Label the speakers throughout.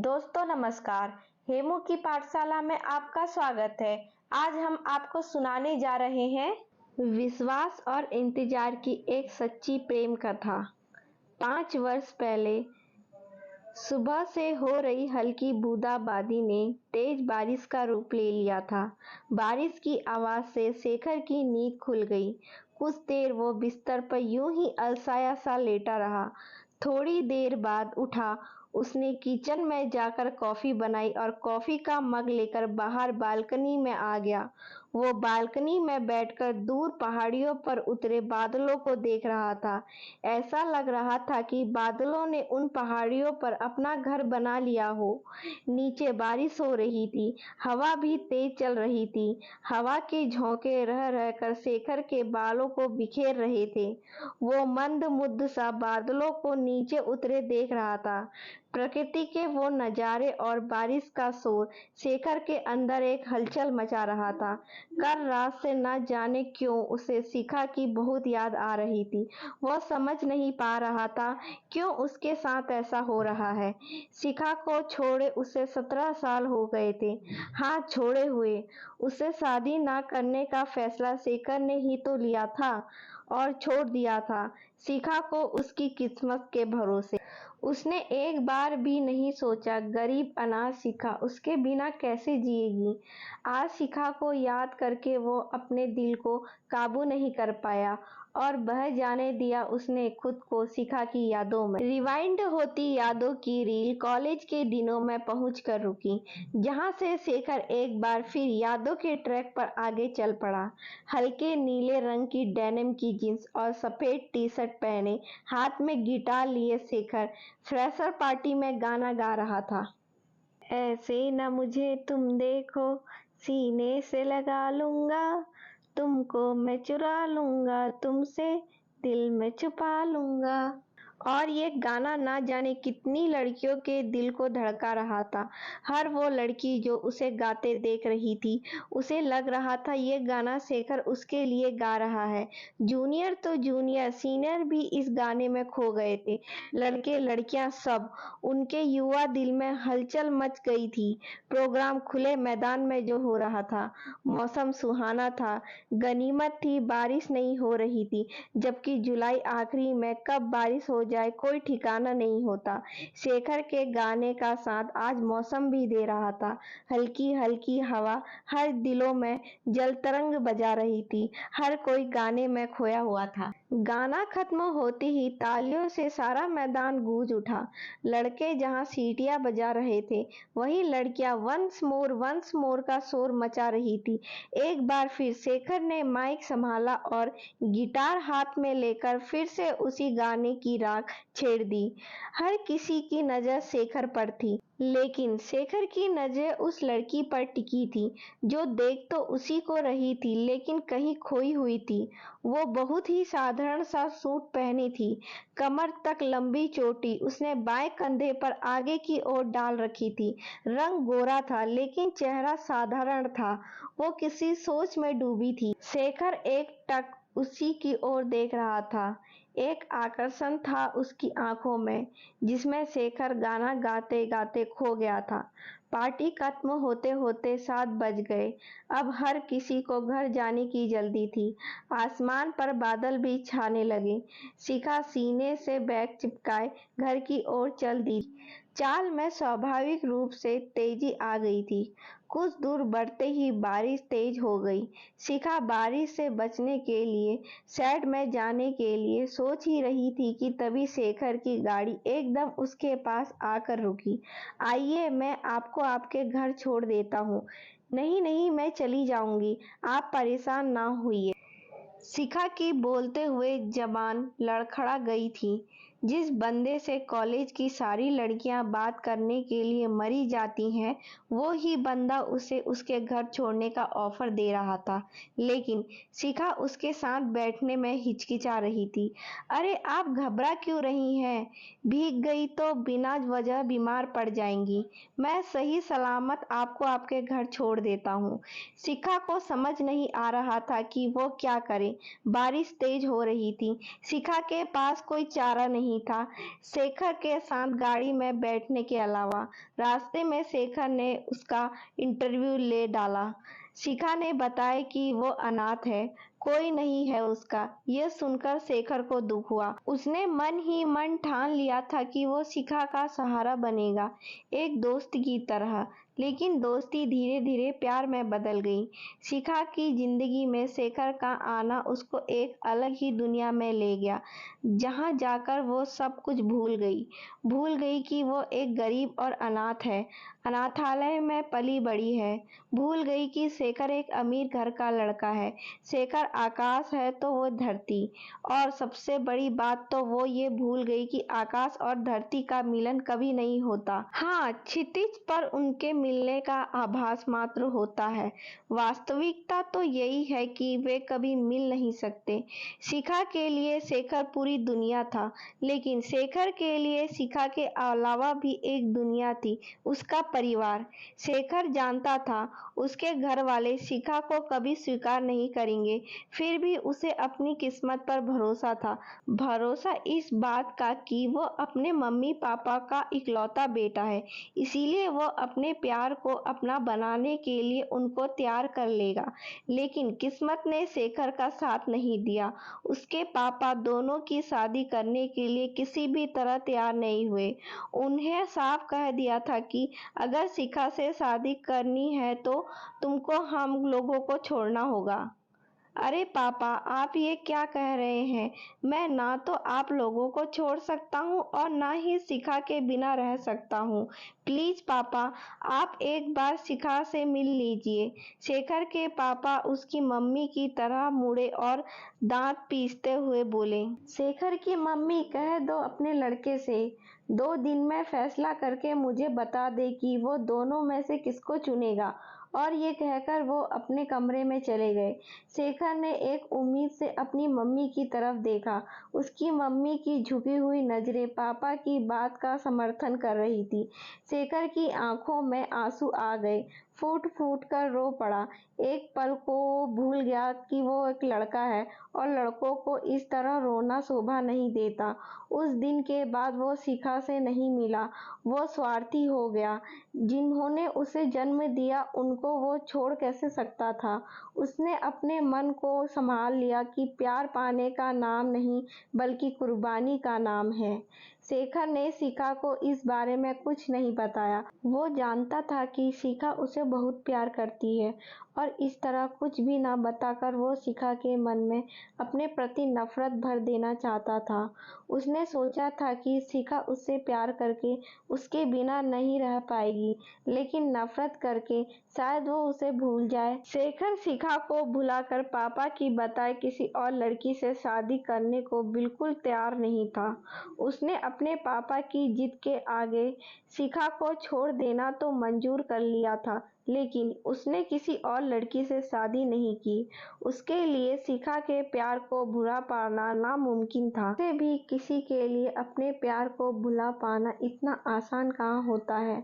Speaker 1: दोस्तों नमस्कार। हेमू की पाठशाला में आपका स्वागत है। आज हम आपको सुनाने जा रहे हैं विश्वास और इंतजार की एक सच्ची प्रेम कथा। 5 वर्ष पहले सुबह से हो रही हल्की बूंदाबांदी ने तेज बारिश का रूप ले लिया था। बारिश की आवाज से शेखर की नींद खुल गई। कुछ देर वो बिस्तर पर यूं ही अलसाया सा लेटा रहा। थोड़ी देर बाद उठा। उसने किचन में जाकर कॉफी बनाई और कॉफी का मग लेकर बाहर बालकनी में आ गया। वो बालकनी में बैठकर दूर पहाड़ियों पर उतरे बादलों को देख रहा था। ऐसा लग रहा था कि बादलों ने उन पहाड़ियों पर अपना घर बना लिया हो। नीचे बारिश हो रही थी, हवा भी तेज चल रही थी। हवा के झोंके रह रहकर शेखर के बालों को बिखेर रहे थे। वो मंद मुग्ध सा बादलों को नीचे उतरे देख रहा था। प्रकृति के वो नजारे और बारिश का शोर शेखर के अंदर एक हलचल मचा रहा था। कल रात से न जाने क्यों उसे शिखा की बहुत याद आ रही थी। वह समझ नहीं पा रहा था क्यों उसके साथ ऐसा हो रहा है। शिखा को छोड़े उसे 17 साल हो गए थे। हाँ, छोड़े हुए। उसे शादी ना करने का फैसला शेखर ने ही तो लिया था और छोड़ दिया था शिखा को उसकी किस्मत के भरोसे। उसने एक बार भी नहीं सोचा गरीब अनाथ शिखा उसके बिना कैसे जिएगी। आज शिखा को याद करके वो अपने दिल को काबू नहीं कर पाया और बह जाने दिया उसने खुद को शिखा की यादों में। रिवाइंड होती यादों की रील कॉलेज के दिनों में पहुंचकर रुकी, जहां से शेखर एक बार फिर यादों के ट्रैक पर आगे चल पड़ा। हल्के नीले रंग की डेनिम की जींस और सफेद टी शर्ट पहने हाथ में गिटार लिए शेखर फ्रेशर पार्टी में गाना गा रहा था। ऐसे न मुझे तुम देखो, सीने से लगा लूंगा, तुमको मैं चुरा लूंगा, तुमसे दिल में छुपा लूंगा। और ये गाना ना जाने कितनी लड़कियों के दिल को धड़का रहा था। हर वो लड़की जो उसे गाते देख रही थी, उसे लग रहा था ये गाना शेखर उसके लिए गा रहा है। जूनियर तो जूनियर, सीनियर भी इस गाने में खो गए थे। लड़के लड़कियां सब। उनके युवा दिल में हलचल मच गई थी। प्रोग्राम खुले मैदान में जो हो रहा था। मौसम सुहाना था। गनीमत थी बारिश नहीं हो रही थी, जबकि जुलाई आखिरी में कब बारिश हो जाए कोई ठिकाना नहीं होता। शेखर के गाने का साथ आज मौसम भी दे रहा था। हल्की हल्की हवा हर दिलों में जल तरंग बजा रही थी। हर कोई गाने में खोया हुआ था। गाना खत्म होते ही तालियों से सारा मैदान गूंज उठा। लड़के जहां सीटियां बजा रहे थे, वहीं लड़कियां वंस मोर का शोर मचा रही थी। एक बार फिर शेखर ने माइक संभाला और गिटार हाथ में लेकर फिर से उसी गाने की राग छेड़ दी। हर किसी की नजर शेखर पर थी, लेकिन शेखर की नजर उस लड़की पर टिकी थी जो देख तो उसी को रही थी लेकिन कहीं खोई हुई थी। वो बहुत ही साधारण सा सूट पहनी थी, कमर तक लंबी चोटी उसने बाएं कंधे पर आगे की ओर डाल रखी थी। रंग गोरा था लेकिन चेहरा साधारण था। वो किसी सोच में डूबी थी। शेखर एक टक उसी की ओर देख रहा था। एक आकर्षण था उसकी आंखों में, जिसमें शेखर गाना गाते गाते खो गया था। पार्टी खत्म होते होते 7 बज गए। अब हर किसी को घर जाने की जल्दी थी। आसमान पर बादल भी छाने लगे। शिखा सीने से बैग चिपकाए घर की ओर चल दी। चाल में स्वाभाविक रूप से तेजी आ गई थी। कुछ दूर बढ़ते ही बारिश तेज हो गई। शिखा बारिश से बचने के लिए शेड में जाने के लिए सोच ही रही थी कि तभी शेखर की गाड़ी एकदम उसके पास आकर रुकी। आइए, मैं आपको आपके घर छोड़ देता हूँ। नहीं नहीं, मैं चली जाऊंगी, आप परेशान ना होइए। शिखा की बोलते हुए जबान लड़खड़ा गई थी। जिस बंदे से कॉलेज की सारी लड़कियां बात करने के लिए मरी जाती हैं, वो ही बंदा उसे उसके घर छोड़ने का ऑफर दे रहा था। लेकिन शिखा उसके साथ बैठने में हिचकिचा रही थी। अरे आप घबरा क्यों रही हैं? भीग गई तो बिना वजह बीमार पड़ जाएंगी। मैं सही सलामत आपको आपके घर छोड़ देता हूँ। शिखा को समझ नहीं आ रहा था कि वो क्या करे। बारिश तेज हो रही थी। शिखा के पास कोई चारा नहीं नहीं था शेखर के साथ गाड़ी में बैठने के अलावा। रास्ते में शेखर ने उसका इंटरव्यू ले डाला। शिखा ने बताया कि वो अनाथ है, कोई नहीं है उसका। यह सुनकर शेखर को दुख हुआ। उसने मन ही मन ठान लिया था कि वो शिखा का सहारा बनेगा, एक दोस्त की तरह। लेकिन दोस्ती धीरे धीरे प्यार में बदल गई। शिखा की जिंदगी में शेखर का आना उसको एक अलग ही दुनिया में ले गया, जहां जाकर वो सब कुछ भूल गई कि वो एक गरीब और अनाथ है, अनाथालय में पली बड़ी है। भूल गई कि शेखर एक अमीर घर का लड़का है, शेखर आकाश है तो वो धरती। और सबसे बड़ी बात तो वो ये भूल गई कि आकाश और धरती का मिलन कभी नहीं होता। हाँ, क्षितिज पर उनके मिलने का आभास मात्र होता है, वास्तविकता तो यही है कि वे कभी मिल नहीं सकते। शिखा के लिए शेखर पूरी दुनिया था, लेकिन शेखर के लिए शिखा के अलावा भी एक दुनिया थी, उसका परिवार। शेखर जानता था उसके घर वाले शिखा को कभी स्वीकार नहीं करेंगे, फिर भी उसे अपनी किस्मत पर भरोसा था। भरोसा इस बात का कि वो अपने मम्मी पापा का इकलौता बेटा है, इसीलिए वो अपने प्यार को अपना बनाने के लिए उनको तैयार कर लेगा। लेकिन किस्मत ने शेखर का साथ नहीं दिया। उसके पापा दोनों की शादी करने के लिए किसी भी तरह तैयार नहीं हुए। उन्हें साफ कह दिया था कि अगर शिखा से शादी करनी है तो तुमको हम लोगों को छोड़ना होगा। अरे पापा, आप ये क्या कह रहे हैं? मैं ना तो आप लोगों को छोड़ सकता हूँ और ना ही शिखा के बिना रह सकता हूँ। प्लीज पापा, आप एक बार शिखा से मिल लीजिए। शेखर के पापा उसकी मम्मी की तरह मुड़े और दांत पीसते हुए बोले। शेखर की मम्मी, कह दो अपने लड़के से 2 दिन में फैसला करके मुझे बता दे कि वो दोनों में से किसको चुनेगा। और ये कहकर वो अपने कमरे में चले गए। शेखर ने एक उम्मीद से अपनी मम्मी की तरफ देखा। उसकी मम्मी की झुकी हुई नजरें पापा की बात का समर्थन कर रही थी। शेखर की आंखों में आंसू आ गए, फूट फूट कर रो पड़ा। एक पल को भूल गया कि वो एक लड़का है और लड़कों को इस तरह रोना शोभा नहीं देता। उस दिन के बाद वो शिखा से नहीं मिला। वो स्वार्थी हो गया। जिन्होंने उसे जन्म दिया उनको वो छोड़ कैसे सकता था। उसने अपने मन को संभाल लिया कि प्यार पाने का नाम नहीं बल्कि कुर्बानी का नाम है। शेखर ने शिखा को इस बारे में कुछ नहीं बताया। वो जानता था कि शिखा उसे बहुत प्यार करती है और इस तरह कुछ भी ना बताकर वो शिखा के मन में अपने प्रति नफरत भर देना चाहता था। उसने सोचा था कि शिखा उससे प्यार करके उसके बिना नहीं रह पाएगी, लेकिन नफरत करके शायद वो उसे भूल जाए। शेखर शिखा को भुलाकर पापा की बताए किसी और लड़की से शादी करने को बिल्कुल तैयार नहीं था। उसने अपने पापा की जिद के आगे शिखा को छोड़ देना तो मंजूर कर लिया था, लेकिन उसने किसी और लड़की से शादी नहीं की। उसके लिए शिखा के प्यार को भुला पाना नामुमकिन था। वैसे भी किसी के लिए अपने प्यार को भुला पाना इतना आसान कहाँ होता है,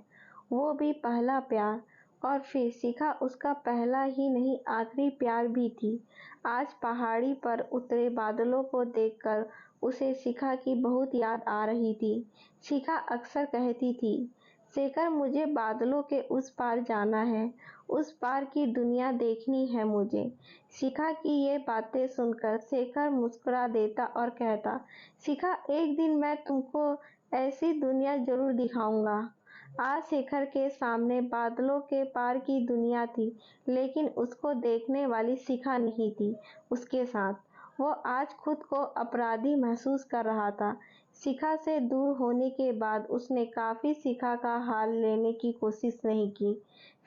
Speaker 1: वो भी पहला प्यार। और फिर शिखा उसका पहला ही नहीं आखिरी प्यार भी थी। आज पहाड़ी पर उतरे बादलों को देखकर उसे शिखा की बहुत याद आ रही थी। शिखा अक्सर कहती थी, शेखर मुझे बादलों के उस पार जाना है, उस पार की दुनिया देखनी है मुझे। शिखा की ये बातें सुनकर शेखर मुस्कुरा देता और कहता, शिखा एक दिन मैं तुमको ऐसी दुनिया जरूर दिखाऊंगा। आज शेखर के सामने बादलों के पार की दुनिया थी, लेकिन उसको देखने वाली शिखा नहीं थी उसके साथ। वो आज खुद को अपराधी महसूस कर रहा था। शिखा से दूर होने के बाद उसने काफी शिखा का हाल लेने की कोशिश नहीं की।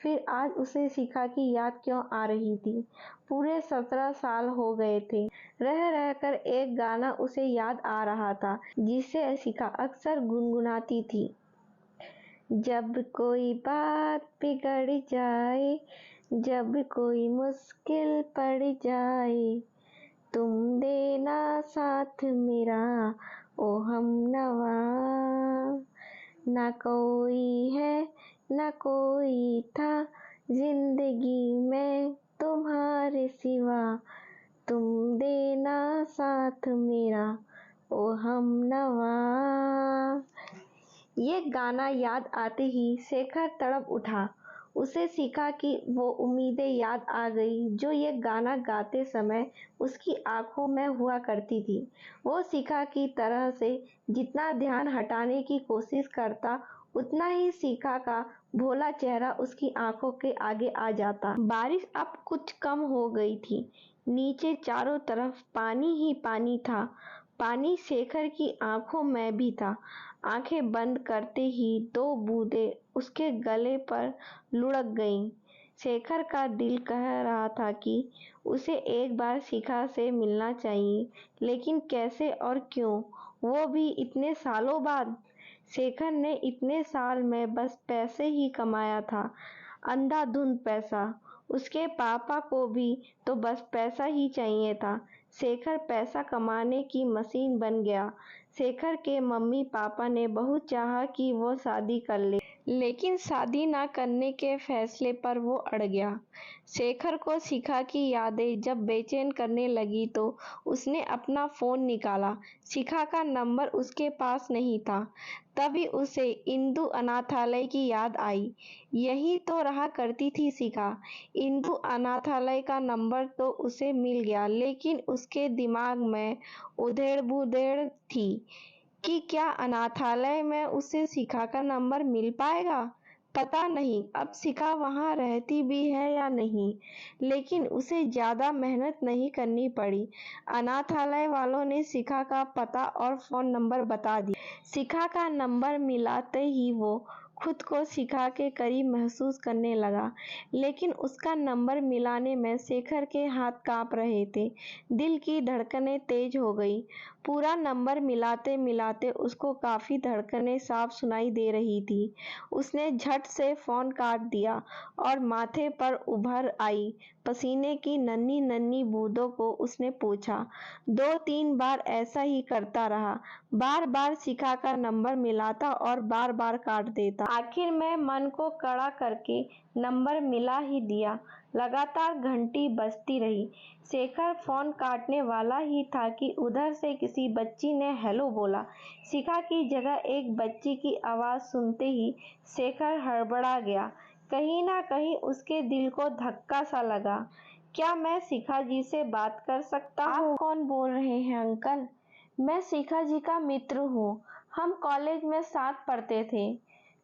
Speaker 1: फिर आज उसे शिखा की याद क्यों आ रही थी? पूरे 17 साल हो गए थे। रह रहकर एक गाना उसे याद आ रहा था, जिसे शिखा अक्सर गुनगुनाती थी। जब कोई बात बिगड़ जाए, जब कोई मुश्किल पड़ जाए, तुम देना साथ मेरा ओ हमनवा। ना कोई है ना कोई था जिंदगी में तुम्हारे सिवा, तुम देना साथ मेरा ओ हमनवा। ये गाना याद आते ही शेखर तड़प उठा। उसे शिखा की वो उम्मीदें याद आ गई जो ये गाना गाते समय उसकी आंखों में हुआ करती थी। वो शिखा की तरह से जितना ध्यान हटाने की कोशिश करता, उतना ही शिखा का भोला चेहरा उसकी आंखों के आगे आ जाता। बारिश अब कुछ कम हो गई थी। नीचे चारों तरफ पानी ही पानी था। पानी शेखर की आंखों में भी था। आंखें बंद करते ही 2 बूंदें उसके गले पर लुढ़क गईं। शेखर का दिल कह रहा था कि उसे एक बार शिखा से मिलना चाहिए, लेकिन कैसे और क्यों, वो भी इतने सालों बाद। शेखर ने इतने साल में बस पैसे ही कमाया था, अंधाधुंध पैसा। उसके पापा को भी तो बस पैसा ही चाहिए था। शेखर पैसा कमाने की मशीन बन गया। शेखर के मम्मी पापा ने बहुत चाहा कि वो शादी कर ले, लेकिन शादी ना करने के फैसले पर वो अड़ गया। शेखर को शिखा की यादें जब बेचैन करने लगी तो उसने अपना फोन निकाला। शिखा का नंबर उसके पास नहीं था। तभी उसे इंदु अनाथालय की याद आई। यही तो रहा करती थी शिखा। इंदु अनाथालय का नंबर तो उसे मिल गया, लेकिन उसके दिमाग में उधेड़-बुधेड़ थी कि क्या अनाथालय में उसे शिखा का नंबर मिल पाएगा। पता नहीं अब शिखा वहाँ रहती भी है या नहीं, लेकिन उसे ज्यादा मेहनत नहीं करनी पड़ी। अनाथालय वालों ने शिखा का पता और फोन नंबर बता दिया। शिखा का नंबर मिलाते ही वो खुद को शिखा के करीब महसूस करने लगा, लेकिन उसका नंबर मिलाने में शेखर के हाथ कांप रहे थे। दिल की धड़कनें तेज हो गई। पूरा नंबर मिलाते मिलाते उसको काफी धड़कनें साफ सुनाई दे रही थी। उसने झट से फोन काट दिया और माथे पर उभर आई पसीने की नन्ही नन्ही बूंदों को उसने पोंछा। 2-3 बार ऐसा ही करता रहा। बार बार शिखा का नंबर मिलाता और बार बार काट देता। आखिर में मन को कड़ा करके नंबर मिला ही दिया। लगातार घंटी बजती रही। शेखर फोन काटने वाला ही था कि उधर से किसी बच्ची ने हेलो बोला। शिखा की जगह एक बच्ची की आवाज सुनते ही शेखर हड़बड़ा गया। कहीं ना कहीं उसके दिल को धक्का सा लगा। क्या मैं शिखा जी से बात कर सकता हूँ? आप कौन बोल रहे हैं अंकल? मैं शिखा जी का मित्र हूँ। हम कॉलेज में साथ पढ़ते थे।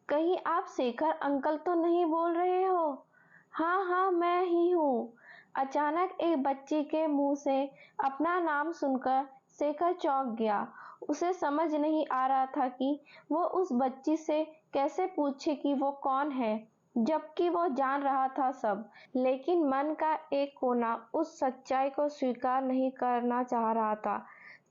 Speaker 1: कहीं आप शेखर अंकल तो नहीं बोल रहे हो? हाँ हाँ, मैं ही हूँ। अचानक एक बच्ची के मुंह से अपना नाम सुनकर शेखर चौंक गया। उसे समझ नहीं आ रहा था कि वो उस बच्ची से कैसे पूछे कि वो कौन है, जबकि वो जान रहा था सब। लेकिन मन का एक कोना उस सच्चाई को स्वीकार नहीं करना चाह रहा था।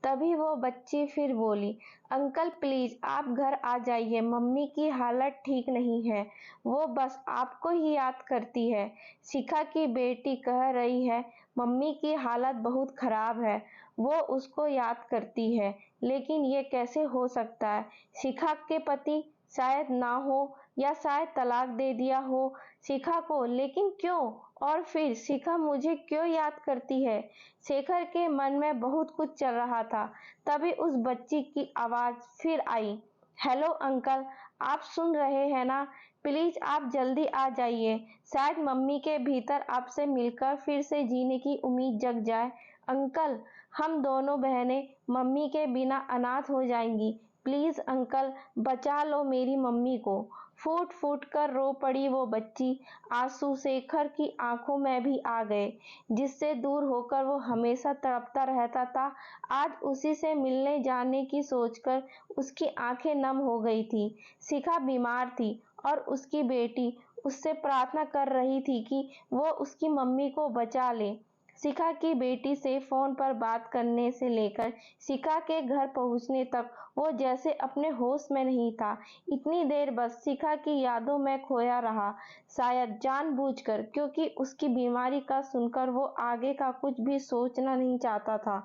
Speaker 1: तभी वो बच्ची फिर बोली, अंकल प्लीज आप घर आ जाइए, मम्मी की हालत ठीक नहीं है, वो बस आपको ही याद करती है। शिखा की बेटी कह रही है मम्मी की हालत बहुत खराब है, वो उसको याद करती है। लेकिन ये कैसे हो सकता है? शिखा के पति शायद ना हो या शायद तलाक दे दिया हो शिखा को, लेकिन क्यों? और फिर शिखा मुझे क्यों याद करती है? शेखर के मन में बहुत कुछ चल रहा था। तभी उस बच्ची की आवाज फिर आई, हेलो अंकल, आप सुन रहे हैं ना? प्लीज आप जल्दी आ जाइए, शायद मम्मी के भीतर आपसे मिलकर फिर से जीने की उम्मीद जग जाए। अंकल, हम दोनों बहनें मम्मी के बिना अनाथ हो जाएंगी। प्लीज अंकल, बचा लो मेरी मम्मी को। फूट फूट कर रो पड़ी वो बच्ची। आंसू शेखर की आंखों में भी आ गए। जिससे दूर होकर वो हमेशा तड़पता रहता था, आज उसी से मिलने जाने की सोचकर उसकी आंखें नम हो गई थी। शिखा बीमार थी और उसकी बेटी उससे प्रार्थना कर रही थी कि वो उसकी मम्मी को बचा ले। शिखा की बेटी से फोन पर बात करने से लेकर शिखा के घर पहुंचने तक वो जैसे अपने होश में नहीं था। इतनी देर बस शिखा की यादों में खोया रहा, शायद जानबूझकर, क्योंकि उसकी बीमारी का सुनकर वो आगे का कुछ भी सोचना नहीं चाहता था।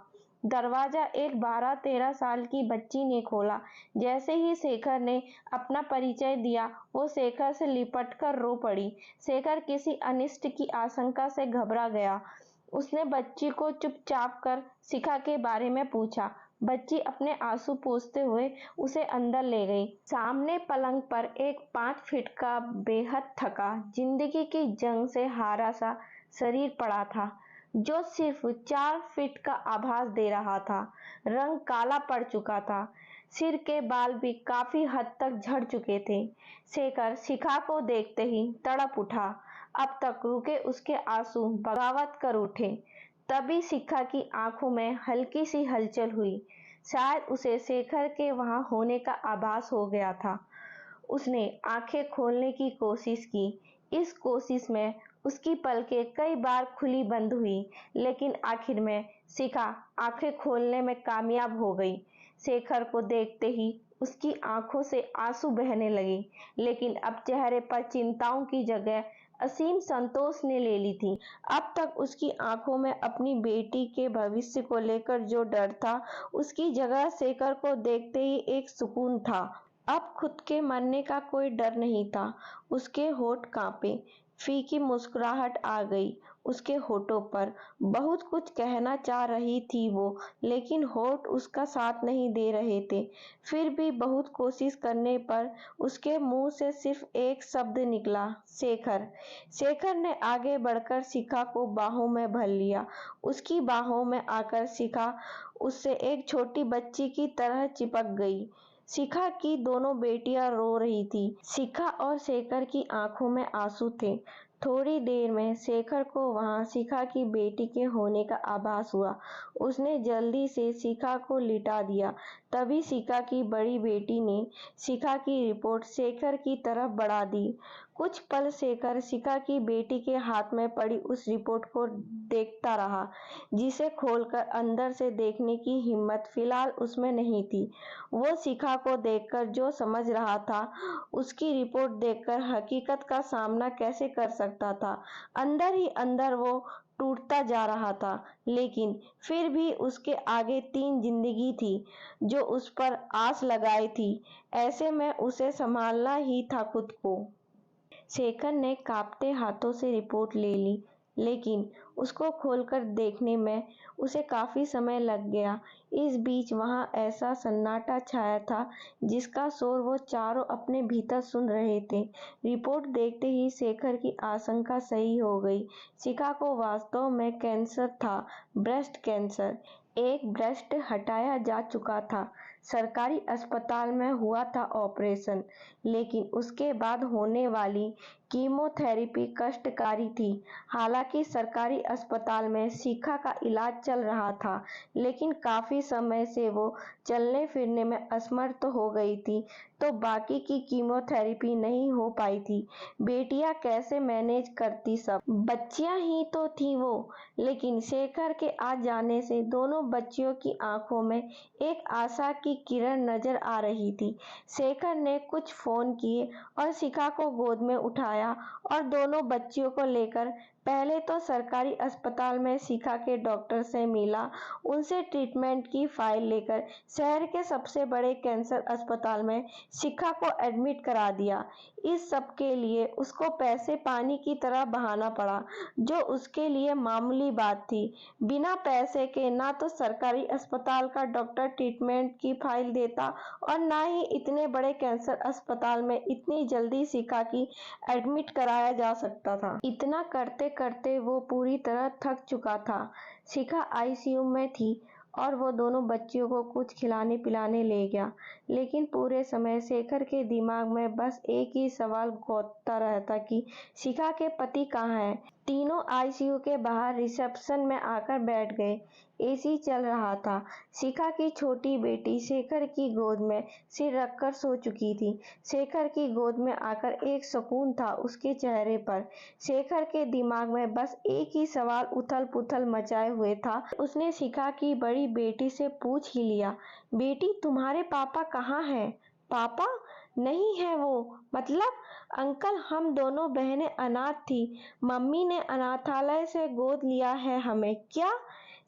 Speaker 1: दरवाजा एक 12-13 साल की बच्ची ने खोला। जैसे ही शेखर ने अपना परिचय दिया, वो शेखर से लिपट कर रो पड़ी। शेखर किसी अनिष्ट की आशंका से घबरा गया। उसने बच्ची को चुपचाप कर शिखा के बारे में पूछा। बच्ची अपने आंसू पोंछते हुए उसे अंदर ले गई। सामने पलंग पर एक 5 फीट का बेहद थका, जिंदगी की जंग से हारा सा शरीर पड़ा था, जो सिर्फ 4 फीट का आभास दे रहा था। रंग काला पड़ चुका था, सिर के बाल भी काफी हद तक झड़ चुके थे। शेखर शिखा को देखते ही तड़प उठा। अब तक रुके उसके आंसू बगावत कर उठे। तभी शिखा की आंखों में हल्की सी हलचल हुई। शायद उसे शेखर के वहां होने का आभास हो गया था। उसने आंखें खोलने की कोशिश की। इस कोशिश में उसकी पलकें कई बार खुली बंद हुई, लेकिन आखिर में शिखा आंखें खोलने में कामयाब हो गई। शेखर को देखते ही उसकी आंखों से आंसू बहने लगे, लेकिन अब चेहरे पर चिंताओं की जगह असीम संतोष ने ले ली थी। अब तक उसकी आंखों में अपनी बेटी के भविष्य को लेकर जो डर था, उसकी जगह शेखर को देखते ही एक सुकून था। अब खुद के मरने का कोई डर नहीं था। उसके होंठ कांपे, फीकी मुस्कुराहट आ गई उसके होठों पर। बहुत कुछ कहना चाह रही थी वो, लेकिन होठ उसका साथ नहीं दे रहे थे। फिर भी बहुत कोशिश करने पर उसके मुंह से सिर्फ एक शब्द निकला, शेखर। शेखर ने आगे बढ़कर शिखा को बाहों में भर लिया। उसकी बाहों में आकर शिखा उससे एक छोटी बच्ची की तरह चिपक गई। शिखा की दोनों बेटियां रो रही थी। शिखा और शेखर की आंखों में आंसू थे। थोड़ी देर में शेखर को वहां शिखा की बेटी के होने का आभास हुआ। उसने जल्दी से शिखा को लिटा दिया। तभी शिखा की बड़ी बेटी ने शिखा की रिपोर्ट शेखर की तरफ बढ़ा दी। कुछ पल शेखर शिखा की बेटी के हाथ में पड़ी उस रिपोर्ट को देखता रहा, जिसे खोलकर अंदर से देखने की हिम्मत फिलहाल उसमें नहीं थी। वो शिखा को देखकर जो समझ रहा था, उसकी रिपोर्ट देखकर हकीकत का सामना कैसे कर सकता था। अंदर ही अंदर वो टूटता जा रहा था, लेकिन फिर भी उसके आगे 3 जिंदगी थी जो उस पर आस लगाई थी। ऐसे में उसे संभालना ही था खुद को। शेखर ने कांपते हाथों से रिपोर्ट ले ली, लेकिन उसको खोलकर देखने में उसे काफी समय लग गया। इस बीच वहां ऐसा सन्नाटा छाया था, जिसका शोर वो चारों अपने भीतर सुन रहे थे। रिपोर्ट देखते ही शेखर की आशंका सही हो गई। शिखा को वास्तव में कैंसर था, ब्रेस्ट कैंसर। एक ब्रेस्ट हटाया जा चुका था। सरकारी अस्पताल में हुआ था ऑपरेशन, लेकिन उसके बाद होने वाली कीमोथेरेपी कष्टकारी थी। हालांकि सरकारी अस्पताल में शिखा का इलाज चल रहा था, लेकिन काफी समय से वो चलने फिरने में असमर्थ हो गई थी, तो बाकी की कीमोथेरेपी नहीं हो पाई थी। बेटियां कैसे मैनेज करती सब? बच्चियां ही तो थी वो। लेकिन शेखर के आ जाने से दोनों बच्चियों की आंखों में एक आशा की किरण नजर आ रही थी। शेखर ने कुछ फोन किए और शिखा को गोद में उठाया और दोनों बच्चियों को लेकर पहले तो सरकारी अस्पताल में शिखा के डॉक्टर से मिला। उनसे ट्रीटमेंट की फाइल लेकर शहर के सबसे बड़े कैंसर अस्पताल में शिखा को एडमिट करा दिया। इस सब के लिए उसको पैसे पानी की तरह बहाना पड़ा, जो उसके लिए मामूली बात थी। बिना पैसे के ना तो सरकारी अस्पताल का डॉक्टर ट्रीटमेंट की फाइल देता, और ना ही इतने बड़े कैंसर अस्पताल में इतनी जल्दी शिखा की एडमिट कराया जा सकता था। इतना करते करते वो पूरी तरह थक चुका था। शिखा आईसीयू में थी और वो दोनों बच्चियों को कुछ खिलाने पिलाने ले गया, लेकिन पूरे समय शेखर के दिमाग में बस एक ही सवाल घूमता रहता कि शिखा के पति कहाँ हैं। तीनों आईसीयू के बाहर रिसेप्शन में आकर बैठ गए। एसी चल रहा था। शिखा की छोटी बेटी शेखर की गोद में सिर रखकर सो चुकी थी। शेखर की गोद में आकर एक सुकून था उसके चेहरे पर। शेखर के दिमाग में बस एक ही सवाल उथल पुथल मचाए हुए था। उसने शिखा की बड़ी बेटी से पूछ ही लिया, बेटी तुम्हारे पापा कहाँ हैं? पापा नहीं है वो, मतलब अंकल, हम दोनों बहनें अनाथ थी, मम्मी ने अनाथालय से गोद लिया है हमें। क्या?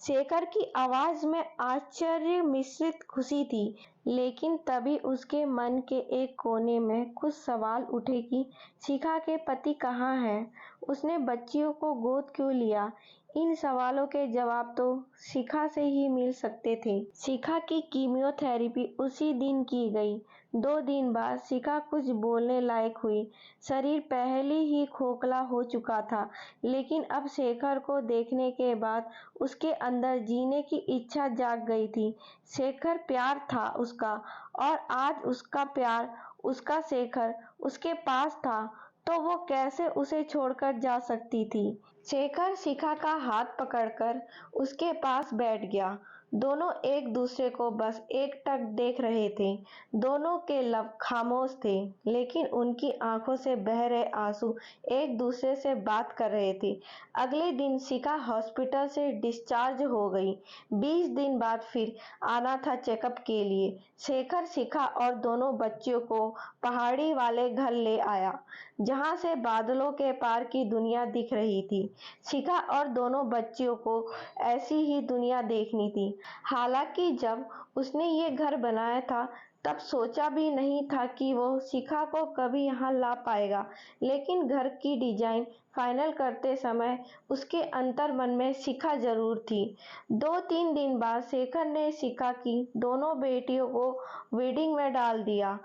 Speaker 1: शेखर की आवाज में आश्चर्य मिश्रित खुशी थी, लेकिन तभी उसके मन के एक कोने में कुछ सवाल उठे कि शिखा के पति कहाँ हैं? उसने बच्चियों को गोद क्यों लिया? इन सवालों के जवाब तो शिखा से ही मिल सकते थे। शिखा की कीमोथेरेपी उसी दिन की गई। 2 दिन बाद शिखा कुछ बोलने लायक हुई। शरीर पहले ही खोखला हो चुका था, लेकिन अब शेखर को देखने के बाद उसके अंदर जीने की इच्छा जाग गई थी। शेखर प्यार था उसका, और आज उसका प्यार, उसका शेखर उसके पास था, तो वो कैसे उसे छोड़कर जा सकती थी। शेखर शिखा का हाथ पकड़कर उसके पास बैठ गया। दोनों एक दूसरे को बस एकटक देख रहे थे। दोनों के लब खामोश थे, लेकिन उनकी आंखों से बह रहे आंसू एक दूसरे से बात कर रहे थे। अगले दिन शिखा हॉस्पिटल से डिस्चार्ज हो गई। 20 दिन बाद फिर आना था चेकअप के लिए। शेखर शिखा और दोनों बच्चियों को पहाड़ी वाले घर ले आया, जहां से बादलों के पार की दुनिया दिख रही थी। शिखा और दोनों बच्चियों को ऐसी ही दुनिया देखनी थी। हालांकि जब उसने ये घर बनाया था, तब सोचा भी नहीं था कि वो शिखा को कभी यहाँ ला पाएगा, लेकिन घर की डिजाइन फाइनल करते समय उसके अंतर्मन में शिखा जरूर थी। 2-3 दिन बाद शेखर ने शिखा की दोनों बेटियों को वेडिंग में डाल दिया।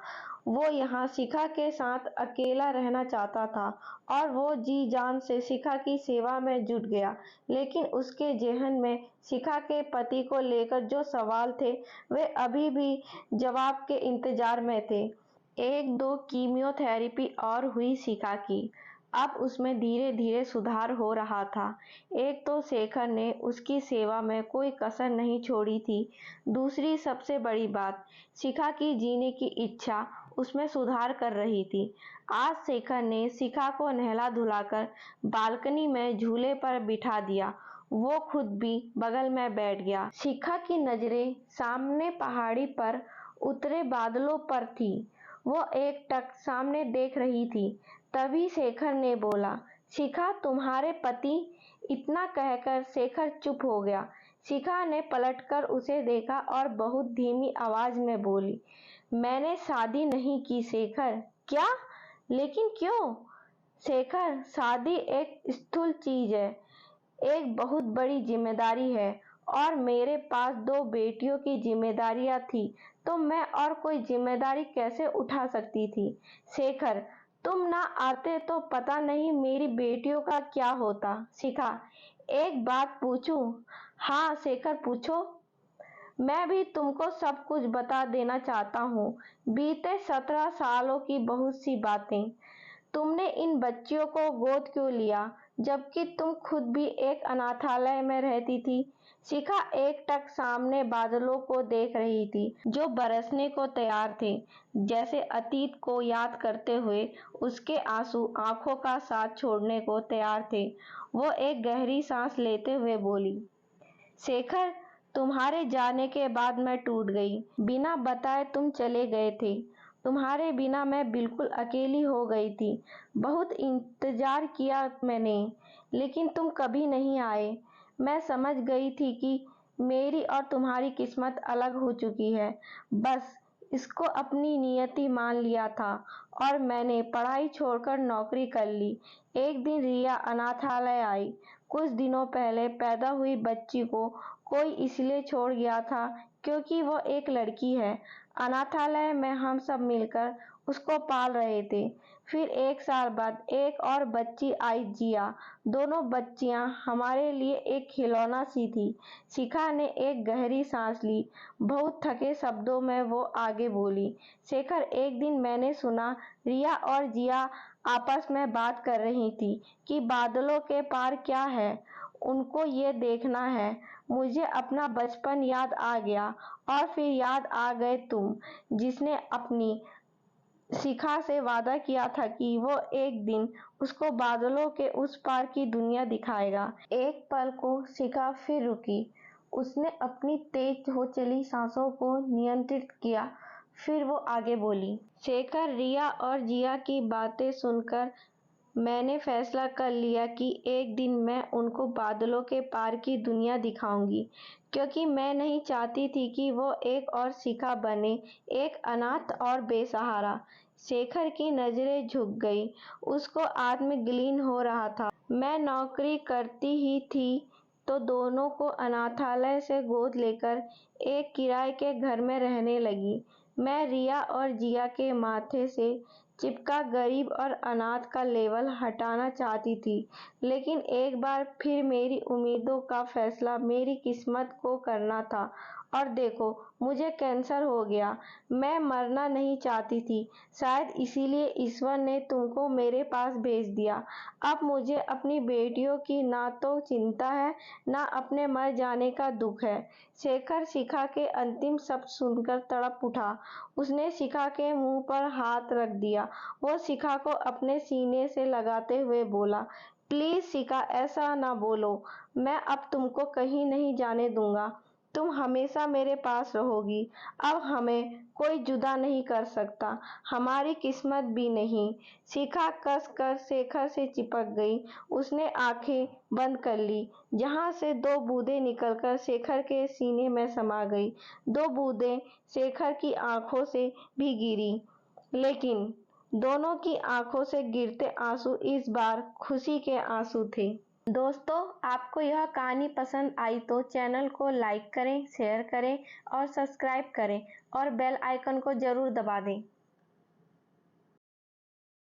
Speaker 1: वो यहाँ शिखा के साथ अकेला रहना चाहता था, और वो जी जान से शिखा की सेवा में जुट गया। लेकिन उसके जेहन में शिखा के पति को लेकर जो सवाल थे, वे अभी भी जवाब के इंतजार में थे। 1-2 कीमोथेरेपी और हुई शिखा की। अब उसमें धीरे धीरे सुधार हो रहा था। एक तो शेखर ने उसकी सेवा में कोई कसर नहीं छोड़ी थी। दूसरी सबसे बड़ी बात, शिखा की जीने की इच्छा उसमें सुधार कर रही थी। आज शेखर ने शिखा को नहला धुलाकर बालकनी में झूले पर बिठा दिया। वो खुद भी बगल में बैठ गया। शिखा की नजरें सामने पहाड़ी पर उतरे बादलों पर थी। वो एकटक सामने देख रही थी। तभी शेखर ने बोला, शिखा, तुम्हारे पति? इतना कहकर शेखर चुप हो गया। शिखा ने पलटकर उसे देखा और बहुत धीमी आवाज में बोली, मैंने शादी नहीं की शेखर। क्या? लेकिन क्यों? शेखर, शादी एक स्थूल चीज है, एक बहुत बड़ी जिम्मेदारी है, और मेरे पास 2 बेटियों की जिम्मेदारियां थी, तो मैं और कोई जिम्मेदारी कैसे उठा सकती थी? शेखर, तुम ना आते तो पता नहीं मेरी बेटियों का क्या होता। शिखा, एक बात पूछूं? हाँ शेखर, पूछो। मैं भी तुमको सब कुछ बता देना चाहता हूँ। बीते 17 सालों की बहुत सी बातें। तुमने इन बच्चियों को गोद क्यों लिया, जबकि तुम खुद भी एक अनाथालय में रहती थी? शिखा एकटक सामने बादलों को देख रही थी, जो बरसने को तैयार थे। जैसे अतीत को याद करते हुए उसके आंसू आंखों का साथ छोड़ने को तैयार थे। वो एक गहरी सांस लेते हुए बोली, शेखर, तुम्हारे जाने के बाद मैं टूट गई। बिना बताए तुम चले गए थे। तुम्हारे बिना मैं बिल्कुल अकेली हो गई थी। बहुत इंतजार किया मैंने, लेकिन तुम कभी नहीं आए। मैं समझ गई थी कि मेरी और तुम्हारी किस्मत अलग हो चुकी है। बस इसको अपनी नियति मान लिया था, और मैंने पढ़ाई छोड़कर नौकरी कर ली। एक दिन रिया अनाथालय आई। कुछ दिनों पहले पैदा हुई बच्ची को कोई इसलिए छोड़ गया था क्योंकि वो एक लड़की है। अनाथालय में हम सब मिलकर उसको पाल रहे थे। फिर 1 साल बाद एक और बच्ची आई, जिया। दोनों बच्चियां हमारे लिए एक खिलौना सी थी। शिखा ने एक गहरी सांस ली। बहुत थके शब्दों में वो आगे बोली, शेखर, एक दिन मैंने सुना रिया और जिया आपस में बात कर रही थी कि बादलों के पार क्या है, उनको ये देखना है। मुझे अपना बचपन याद आ गया, और फिर याद आ गए तुम, जिसने अपनी शिखा से वादा किया था कि वो एक दिन उसको बादलों के उस पार की दुनिया दिखाएगा। एक पल को शिखा फिर रुकी। उसने अपनी तेज हो चली सांसों को नियंत्रित किया। फिर वो आगे बोली, शेखर, रिया और जिया की बातें सुनकर मैंने फैसला कर लिया कि एक दिन मैं उनको बादलों के पार की दुनिया दिखाऊंगी, क्योंकि मैं नहीं चाहती थी कि वो एक और शिखा बने, एक अनाथ और बेसहारा। शेखर की नजरें झुक गई, उसको आत्मग्लीन हो रहा था। मैं नौकरी करती ही थी तो दोनों को अनाथालय से गोद लेकर एक किराए के घर में रहने लगी। मैं रिया और जिया के माथे से चिपका गरीब और अनाथ का लेबल हटाना चाहती थी, लेकिन एक बार फिर मेरी उम्मीदों का फैसला मेरी किस्मत को करना था। और देखो, मुझे कैंसर हो गया। मैं मरना नहीं चाहती थी, शायद इसीलिए ईश्वर ने तुमको मेरे पास भेज दिया। अब मुझे अपनी बेटियों की ना तो चिंता है, ना अपने मर जाने का दुख है। शेखर शिखा के अंतिम शब्द सुनकर तड़प उठा। उसने शिखा के मुंह पर हाथ रख दिया। वो शिखा को अपने सीने से लगाते हुए बोला, प्लीज शिखा, ऐसा ना बोलो। मैं अब तुमको कहीं नहीं जाने दूंगा। तुम हमेशा मेरे पास रहोगी। अब हमें कोई जुदा नहीं कर सकता, हमारी किस्मत भी नहीं। शिखा कस कर शेखर से चिपक गई। उसने आंखें बंद कर ली, जहां से दो बूंदें निकलकर शेखर के सीने में समा गई। दो बूंदें शेखर की आंखों से भी गिरी, लेकिन दोनों की आंखों से गिरते आंसू इस बार खुशी के आंसू थे। दोस्तों, आपको यह कहानी पसंद आई तो चैनल को लाइक करें, शेयर करें और सब्सक्राइब करें और बेल आइकन को जरूर दबा दें।